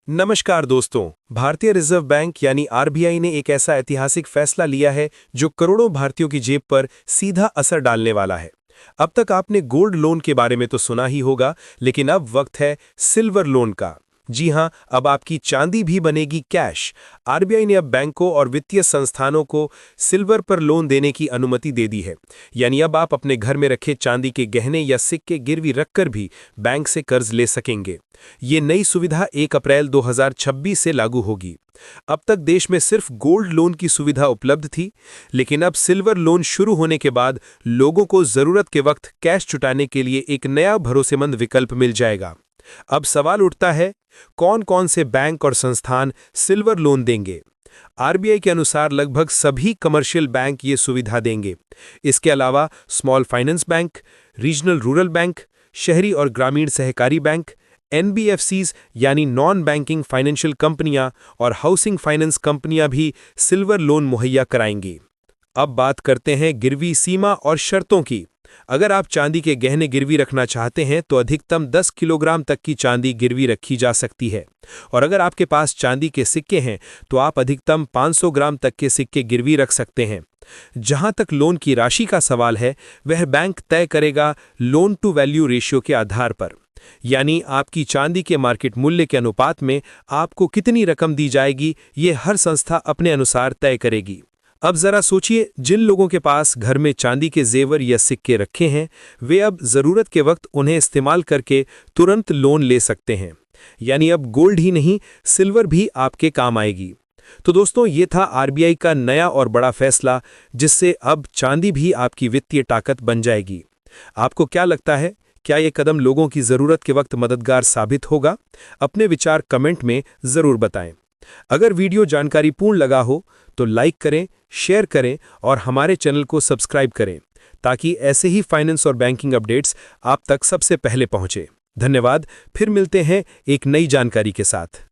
नमस्कार दोस्तों। भारतीय रिजर्व बैंक यानी आरबीआई ने एक ऐसा ऐतिहासिक फैसला लिया है जो करोड़ों भारतीयों की जेब पर सीधा असर डालने वाला है। अब तक आपने गोल्ड लोन के बारे में तो सुना ही होगा, लेकिन अब वक्त है सिल्वर लोन का। जी हां, अब आपकी चांदी भी बनेगी कैश। आरबीआई ने अब बैंकों और वित्तीय संस्थानों को सिल्वर पर लोन देने की अनुमति दे दी है। यानी अब आप अपने घर में रखे चांदी के गहने या सिक्के गिरवी रखकर भी बैंक से कर्ज ले सकेंगे। ये नई सुविधा 1 अप्रैल 2026 से लागू होगी। अब तक देश में सिर्फ गोल्ड लोन की सुविधा उपलब्ध थी, लेकिन अब सिल्वर लोन शुरू होने के बाद लोगों को जरूरत के वक्त कैश जुटाने के लिए एक नया भरोसेमंद विकल्प मिल जाएगा। अब सवाल उठता है, कौन कौन से बैंक और संस्थान सिल्वर लोन देंगे? आरबीआई के अनुसार लगभग सभी कमर्शियल बैंक ये सुविधा देंगे। इसके अलावा small finance bank, regional rural bank, शहरी और ग्रामीण सहकारी बैंक, एनबीएफसीज यानी नॉन बैंकिंग फाइनेंशियल कंपनियां और हाउसिंग फाइनेंस कंपनियां भी सिल्वर लोन मुहैया कराएंगी। अब बात करते हैं गिरवी सीमा और शर्तों की। अगर आप चांदी के गहने गिरवी रखना चाहते हैं तो अधिकतम 10 किलोग्राम तक की चांदी गिरवी रखी जा सकती है, और अगर आपके पास चांदी के सिक्के हैं तो आप अधिकतम 500 ग्राम तक के सिक्के गिरवी रख सकते हैं। जहां तक लोन की राशि का सवाल है, वह बैंक तय करेगा लोन टू वैल्यू रेशियो के आधार पर। यानी आपकी चांदी के मार्केट मूल्य के अनुपात में आपको कितनी रकम दी जाएगी, ये हर संस्था अपने अनुसार तय करेगी। अब जरा सोचिए, जिन लोगों के पास घर में चांदी के जेवर या सिक्के रखे हैं, वे अब जरूरत के वक्त उन्हें इस्तेमाल करके तुरंत लोन ले सकते हैं। यानी अब गोल्ड ही नहीं, सिल्वर भी आपके काम आएगी। तो दोस्तों, ये था आरबीआई का नया और बड़ा फैसला, जिससे अब चांदी भी आपकी वित्तीय ताकत बन जाएगी। आपको क्या लगता है, क्या ये कदम लोगों की जरूरत के वक्त मददगार साबित होगा? अपने विचार कमेंट में जरूर बताएं। अगर वीडियो जानकारीपूर्ण लगा हो तो लाइक करें, शेयर करें और हमारे चैनल को सब्सक्राइब करें, ताकि ऐसे ही फाइनेंस और बैंकिंग अपडेट्स आप तक सबसे पहले पहुंचे। धन्यवाद। फिर मिलते हैं एक नई जानकारी के साथ।